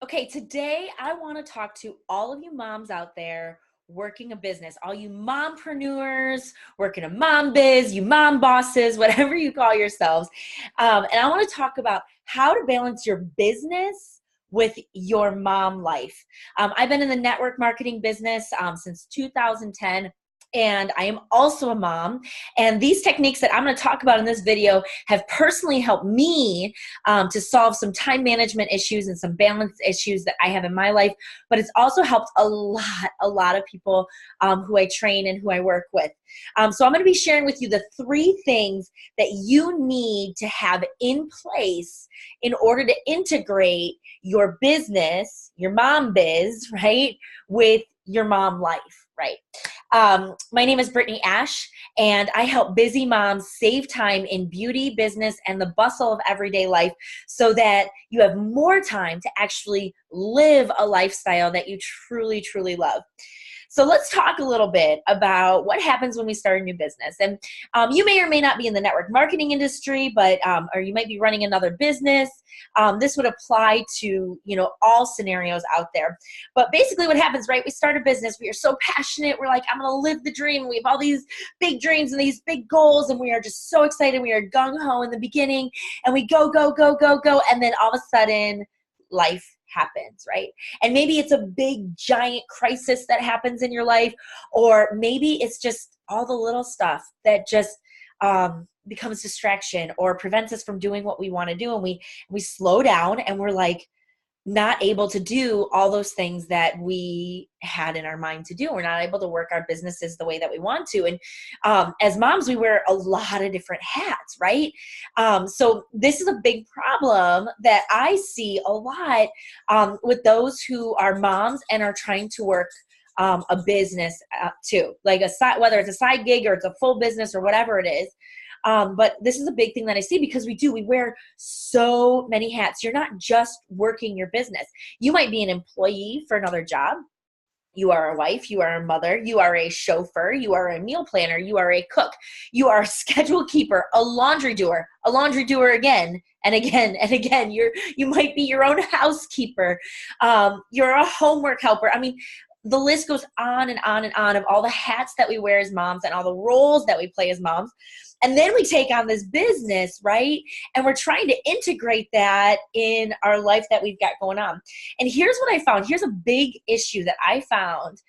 Okay, today I want to talk to all of you moms out there working a business, all you mompreneurs working a mom biz, you mom bosses, whatever you call yourselves. And I want to talk about how to balance your business with your mom life. I've been in the network marketing business since 2010. And I am also a mom. And these techniques that I'm going to talk about in this video have personally helped me to solve some time management issues and some balance issues that I have in my life. But it's also helped a lot of people who I train and who I work with. So I'm going to be sharing with you the 3 things that you need to have in place in order to integrate your business, your mom biz, right, with your mom life, right? My name is Brittany Ash, and I help busy moms save time in beauty, business, and the bustle of everyday life so that you have more time to actually live a lifestyle that you truly, truly love. So let's talk a little bit about what happens when we start a new business. And you may or may not be in the network marketing industry, but or you might be running another business. This would apply to all scenarios out there. But basically, what happens, right? We start a business. We are so passionate. We're like, I'm going to live the dream. We have all these big dreams and these big goals, and we are just so excited. We are gung ho in the beginning, and we go, go, go, go, go, and then all of a sudden, life happens, right? And maybe it's a big giant crisis that happens in your life, or maybe it's just all the little stuff that just becomes distraction or prevents us from doing what we want to do, and we slow down and we're like not able to do all those things that we had in our mind to do. We're not able to work our businesses the way that we want to. And as moms, we wear a lot of different hats, right? So this is a big problem that I see a lot with those who are moms and are trying to work a business too, like a side, whether it's a side gig or it's a full business or whatever it is. But this is a big thing that I see because we wear so many hats. You're not just working your business. You might be an employee for another job. You are a wife, you are a mother, you are a chauffeur, you are a meal planner, you are a cook, you are a schedule keeper, a laundry doer again and again and again. You might be your own housekeeper. You're a homework helper. I mean, the list goes on and on and on of all the hats that we wear as moms and all the roles that we play as moms. And then we take on this business, right? And we're trying to integrate that in our life that we've got going on. And here's what I found. Here's a big issue that I found,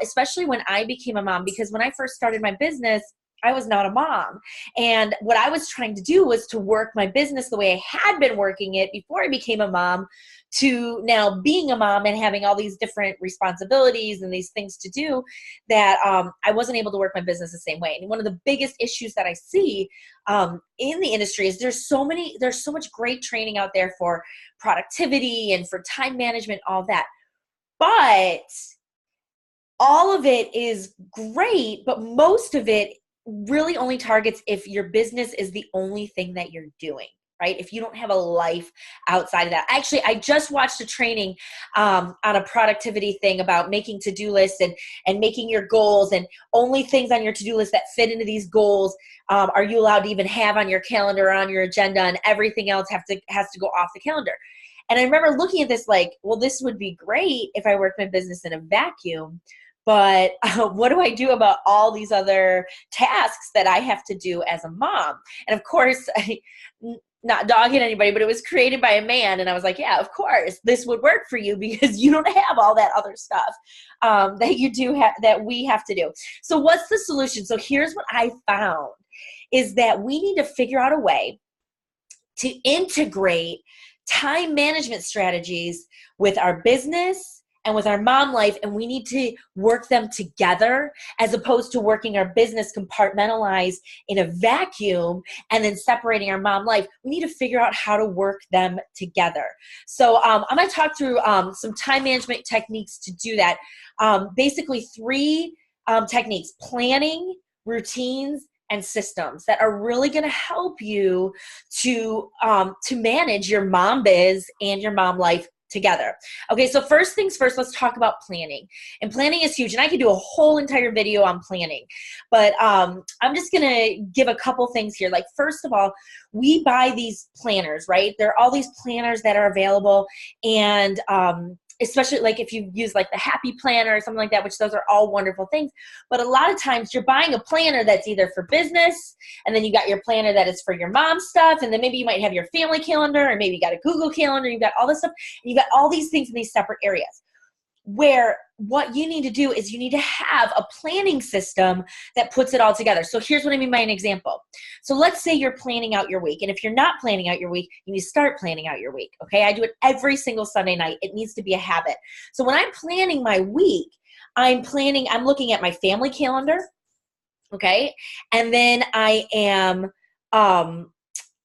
especially when I became a mom, because when I first started my business, I was not a mom. And what I was trying to do was to work my business the way I had been working it before I became a mom, to now being a mom and having all these different responsibilities and these things to do that I wasn't able to work my business the same way. And one of the biggest issues that I see in the industry is there's so much great training out there for productivity and for time management, all that. But all of it is great, but most of it really only targets if your business is the only thing that you're doing, right? If you don't have a life outside of that. Actually, I just watched a training on a productivity thing about making to-do lists and making your goals, and only things on your to-do list that fit into these goals are you allowed to even have on your calendar or on your agenda, and everything else has to go off the calendar. And I remember looking at this like, well, this would be great if I worked my business in a vacuum. But what do I do about all these other tasks that I have to do as a mom? And of course, not dogging anybody, but it was created by a man. And I was like, yeah, of course, this would work for you because you don't have all that other stuff that you do that we have to do. So what's the solution? So here's what I found is that we need to figure out a way to integrate time management strategies with our business and with our mom life, and we need to work them together as opposed to working our business compartmentalized in a vacuum and then separating our mom life. We need to figure out how to work them together. So I'm going to talk through some time management techniques to do that. Basically 3 techniques: planning, routines, and systems that are really going to help you to manage your mom biz and your mom life together. Okay, so first things first, let's talk about planning. And planning is huge, and I could do a whole entire video on planning, but I'm just gonna give a couple things here. Like, first of all, we buy these planners, right? There are all these planners that are available, and especially like if you use like the Happy Planner or something like that, which those are all wonderful things. But a lot of times you're buying a planner that's either for business, and then you got your planner that is for your mom stuff, and then maybe you might have your family calendar, or maybe you got a Google Calendar, you've got all this stuff, and you got all these things in these separate areas. Where what you need to do is you need to have a planning system that puts it all together. So here's what I mean by an example. So let's say you're planning out your week, and if you're not planning out your week, you need to start planning out your week, okay? I do it every single Sunday night. It needs to be a habit. So when I'm planning my week, I'm looking at my family calendar, okay? And then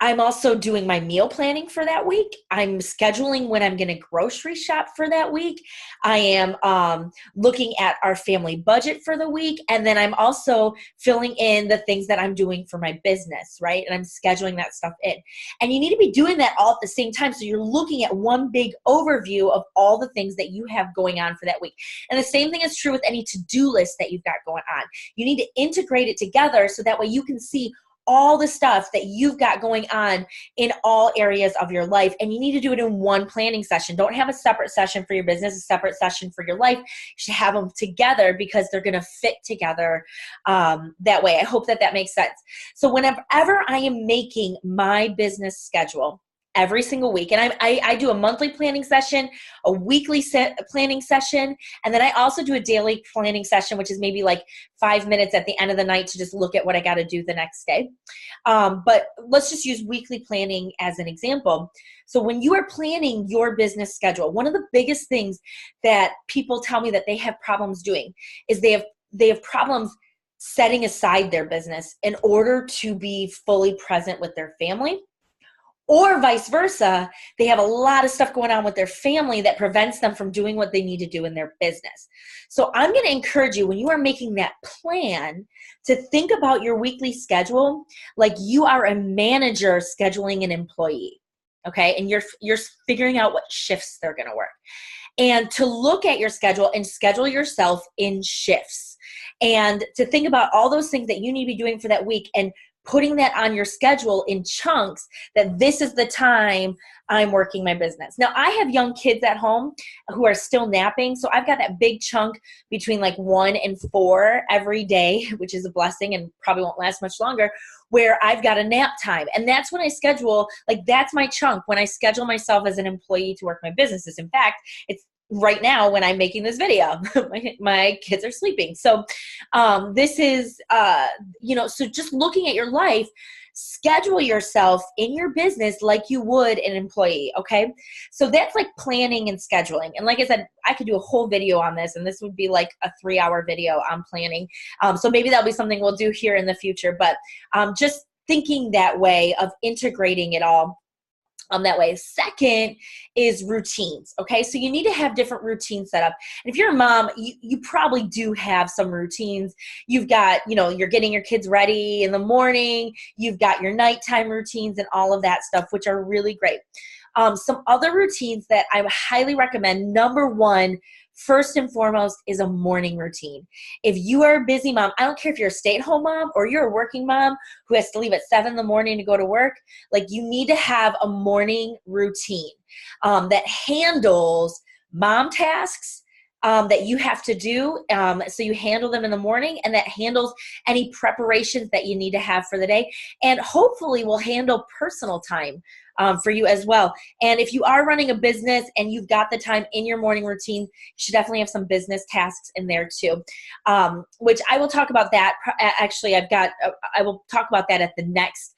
I'm also doing my meal planning for that week. I'm scheduling when I'm going to grocery shop for that week. I am looking at our family budget for the week. And then I'm also filling in the things that I'm doing for my business, right? And I'm scheduling that stuff in. And you need to be doing that all at the same time. So you're looking at one big overview of all the things that you have going on for that week. And the same thing is true with any to-do list that you've got going on. You need to integrate it together so that way you can see all the stuff that you've got going on in all areas of your life. And you need to do it in one planning session. Don't have a separate session for your business, a separate session for your life. You should have them together because they're going to fit together that way. I hope that that makes sense. So whenever I am making my business schedule, every single week. And I do a monthly planning session, a weekly planning session, and then I also do a daily planning session, which is maybe like 5 minutes at the end of the night to just look at what I got to do the next day. But let's just use weekly planning as an example. So when you are planning your business schedule, one of the biggest things that people tell me that they have problems doing is they have problems setting aside their business in order to be fully present with their family. Or vice versa, they have a lot of stuff going on with their family that prevents them from doing what they need to do in their business. So I'm going to encourage you, when you are making that plan, to think about your weekly schedule like you are a manager scheduling an employee, okay? And you're figuring out what shifts they're going to work. And to look at your schedule and schedule yourself in shifts. And to think about all those things that you need to be doing for that week and putting that on your schedule in chunks, that this is the time I'm working my business. Now, I have young kids at home who are still napping, so I've got that big chunk between like 1 and 4 every day, which is a blessing and probably won't last much longer, where I've got a nap time. And that's when I schedule, like that's my chunk when I schedule myself as an employee to work my businesses. In fact, it's right now when I'm making this video, my kids are sleeping. So this is, so just looking at your life, schedule yourself in your business like you would an employee, okay? So that's like planning and scheduling. And like I said, I could do a whole video on this, and this would be like a 3-hour video on planning. So maybe that'll be something we'll do here in the future, but just thinking that way of integrating it all that way. Second is routines. Okay. So you need to have different routines set up. And if you're a mom, you probably do have some routines. You've got, you're getting your kids ready in the morning. You've got your nighttime routines and all of that stuff, which are really great. Some other routines that I highly recommend. Number one, first and foremost, is a morning routine. If you are a busy mom, I don't care if you're a stay-at-home mom or you're a working mom who has to leave at 7 in the morning to go to work, like you need to have a morning routine that handles mom tasks that you have to do. So you handle them in the morning, and that handles any preparations that you need to have for the day, and hopefully will handle personal time for you as well. And if you are running a business and you've got the time in your morning routine, you should definitely have some business tasks in there too, which I will talk about that. Actually, I will talk about that at the next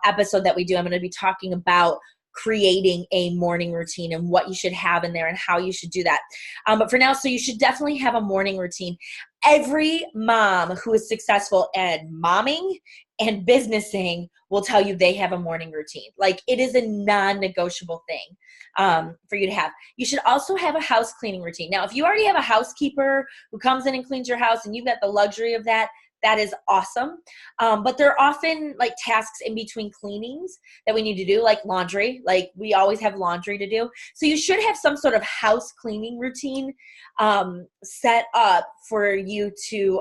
episode that we do. I'm going to be talking about creating a morning routine and what you should have in there and how you should do that. But for now, so you should definitely have a morning routine. Every mom who is successful at momming and businessing will tell you they have a morning routine. Like it is a non-negotiable thing for you to have. You should also have a house cleaning routine. Now, if you already have a housekeeper who comes in and cleans your house and you've got the luxury of that, that is awesome. But there are often like tasks in between cleanings that we need to do, like laundry. Like we always have laundry to do. So you should have some sort of house cleaning routine set up for you to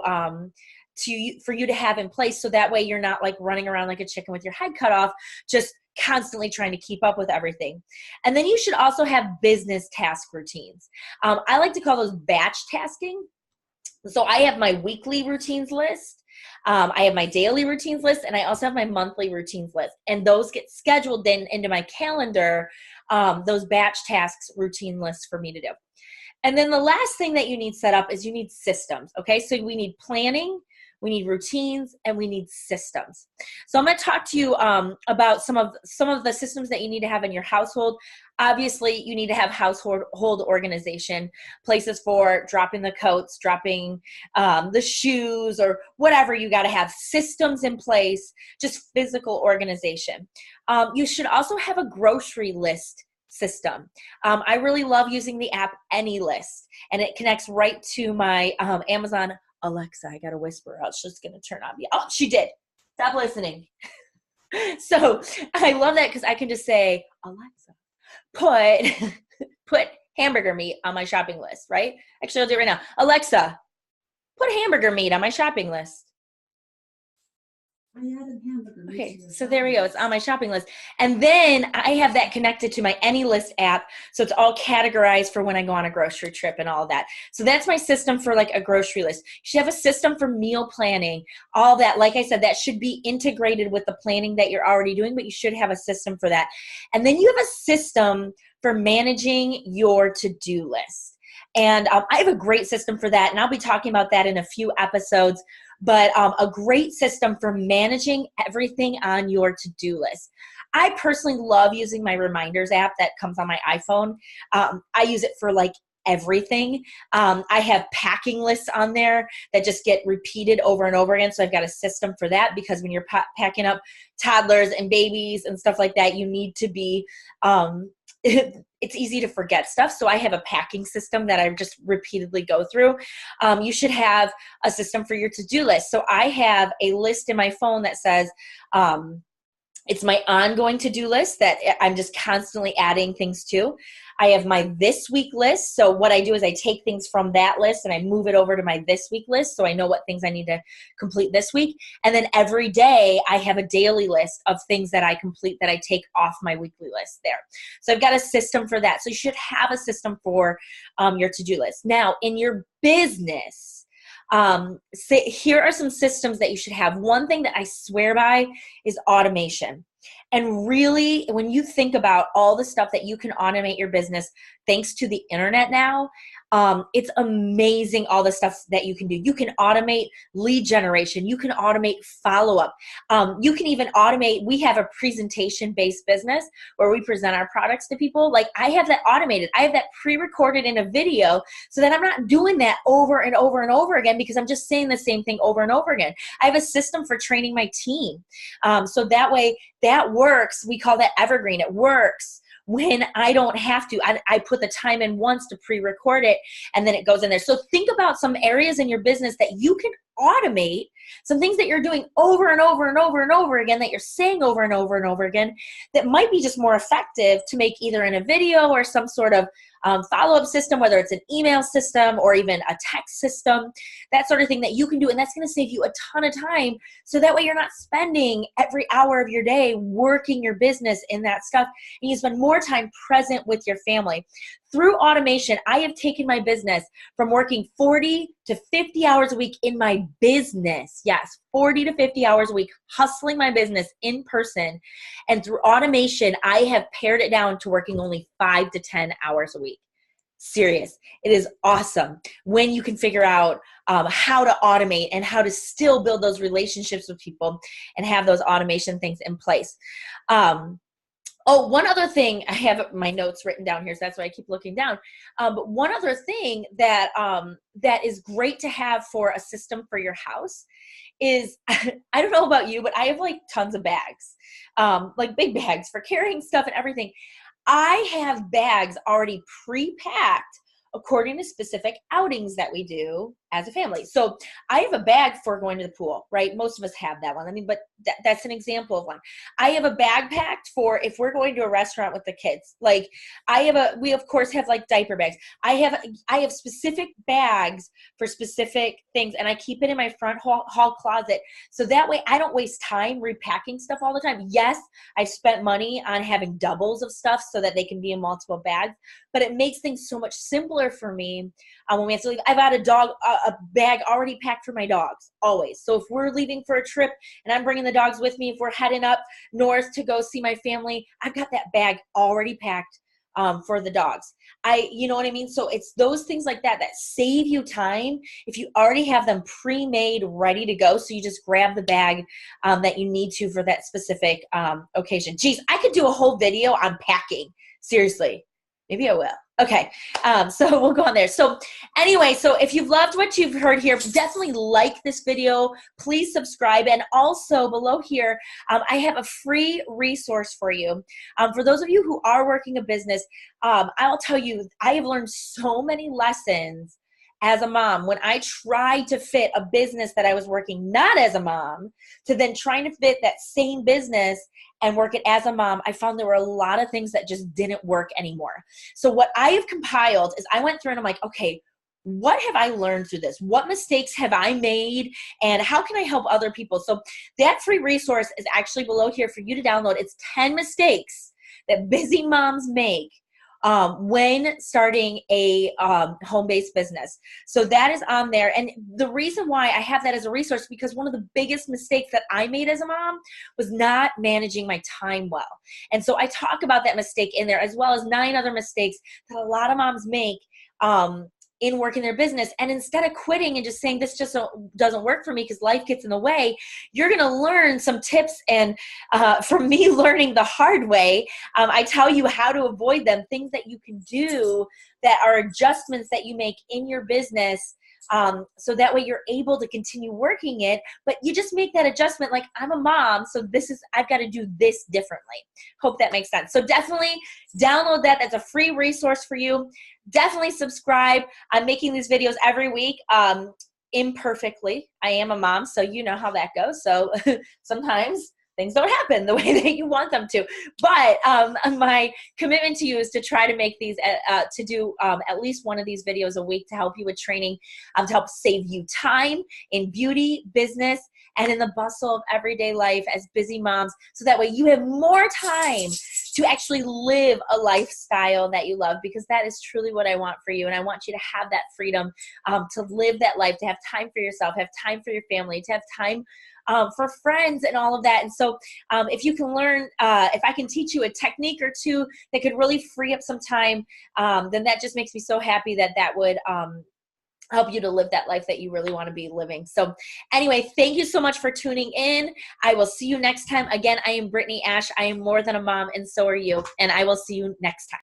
for you to have in place, so that way you're not like running around like a chicken with your head cut off, just constantly trying to keep up with everything. And then you should also have business task routines. I like to call those batch tasking. So I have my weekly routines list. I have my daily routines list, and I also have my monthly routines list. And those get scheduled then into my calendar, those batch tasks routine lists for me to do. And then the last thing that you need set up is you need systems. Okay, so we need planning, we need routines, and we need systems. So I'm going to talk to you about some of the systems that you need to have in your household. Obviously, you need to have household organization, places for dropping the coats, dropping the shoes, or whatever. You got to have systems in place, just physical organization. You should also have a grocery list system. I really love using the app AnyList, and it connects right to my Amazon Alexa. I got to whisper, or else she's going to turn on me. Oh, she did. Stop listening. So I love that because I can just say, Alexa, put hamburger meat on my shopping list, right? Actually, I'll do it right now. Alexa, put hamburger meat on my shopping list. I added hamburger meat. Okay, so there we go. It's on my shopping list. And then I have that connected to my AnyList app, so it's all categorized for when I go on a grocery trip and all that. So that's my system for like a grocery list. You should have a system for meal planning, all that. Like I said, that should be integrated with the planning that you're already doing, but you should have a system for that. And then you have a system for managing your to-do list. And I have a great system for that, and I'll be talking about that in a few episodes. But a great system for managing everything on your to-do list. I personally love using my reminders app that comes on my iPhone. I use it for like everything. I have packing lists on there that just get repeated over and over again. So I've got a system for that, because when you're packing up toddlers and babies and stuff like that, you need to be it's easy to forget stuff. So I have a packing system that I just repeatedly go through. You should have a system for your to-do list. So I have a list in my phone that says, it's my ongoing to-do list that I'm just constantly adding things to. I have my this week list. So what I do is I take things from that list and I move it over to my this week list, so I know what things I need to complete this week. And then every day I have a daily list of things that I complete that I take off my weekly list there. So I've got a system for that. So you should have a system for your to-do list. Now, in your business, here are some systems that you should have. One thing that I swear by is automation. And really, when you think about all the stuff that you can automate your business thanks to the internet now, it's amazing all the stuff that you can do. You can automate lead generation. You can automate follow-up. You can even automate, we have a presentation-based business where we present our products to people. Like, I have that automated. I have that pre-recorded in a video so that I'm not doing that over and over and over again, because I'm just saying the same thing over and over again. I have a system for training my team. So that way, that works. We call that evergreen. It works when I don't have to. I put the time in once to pre-record it, and then it goes in there. So think about some areas in your business that you can automate, some things that you're doing over and over and over and over again, that you're saying over and over and over again, that might be just more effective to make either in a video or some sort of follow-up system, whether it's an email system or even a text system, that sort of thing that you can do. And that's going to save you a ton of time. So that way you're not spending every hour of your day working your business in that stuff, and you spend more time present with your family. Through automation, I have taken my business from working 40 to 50 hours a week in my business. Yes, 40 to 50 hours a week, hustling my business in person. And through automation, I have pared it down to working only 5 to 10 hours a week. Serious. It is awesome when you can figure out how to automate and how to still build those relationships with people and have those automation things in place. Oh, one other thing, I have my notes written down here, so that's why I keep looking down. But one other thing that that is great to have for a system for your house is, I don't know about you, but I have like tons of bags, like big bags for carrying stuff and everything. I have bags already pre-packed according to specific outings that we do as a family. So I have a bag for going to the pool, right? Most of us have that one. I mean, but that's an example of one. I have a bag packed for if we're going to a restaurant with the kids. Like we of course have like diaper bags. I have specific bags for specific things, and I keep it in my front hall closet. So that way I don't waste time repacking stuff all the time. Yes, I've spent money on having doubles of stuff so that they can be in multiple bags, but it makes things so much simpler for me when we have to leave. I've got a bag already packed for my dogs, always. So if we're leaving for a trip and I'm bringing the dogs with me, if we're heading up north to go see my family, I've got that bag already packed for the dogs. You know what I mean? So it's those things like that save you time if you already have them pre-made, ready to go. So you just grab the bag that you need to for that specific occasion. Geez, I could do a whole video on packing. Seriously. Maybe I will. Okay, so we'll go on there. So anyway, so if you've loved what you've heard here, definitely like this video. Please subscribe. And also below here, I have a free resource for you. For those of you who are working a business, I'll tell you, I have learned so many lessons as a mom when I tried to fit a business that I was working not as a mom to then trying to fit that same business and work it as a mom. I found there were a lot of things that just didn't work anymore. So what I have compiled is I went through and I'm like, okay, what have I learned through this? What mistakes have I made? And how can I help other people? So that free resource is actually below here for you to download. It's 10 mistakes that busy moms make when starting a home-based business. So that is on there. And the reason why I have that as a resource, because one of the biggest mistakes that I made as a mom was not managing my time well. And so I talk about that mistake in there, as well as 9 other mistakes that a lot of moms make in working their business. And instead of quitting and just saying this just doesn't work for me because life gets in the way, you're going to learn some tips. And from me learning the hard way, I tell you how to avoid them, things that you can do that are adjustments that you make in your business. So that way you're able to continue working it, but you just make that adjustment. Like, I'm a mom, so I've got to do this differently. Hope that makes sense. So definitely download that. That's a free resource for you. Definitely subscribe. I'm making these videos every week. Imperfectly. I am a mom, so you know how that goes. So sometimes things don't happen the way that you want them to. But my commitment to you is to try to make these, to do at least one of these videos a week to help you with training, to help save you time in beauty, business, and in the bustle of everyday life as busy moms. So that way you have more time to actually live a lifestyle that you love, because that is truly what I want for you. And I want you to have that freedom to live that life, to have time for yourself, have time for your family, to have time for friends and all of that. And so if you can learn, if I can teach you a technique or two that could really free up some time, then that just makes me so happy that that would help you to live that life that you really want to be living. So anyway, thank you so much for tuning in. I will see you next time. Again, I am Brittany Ash. I am more than a mom, and so are you. And I will see you next time.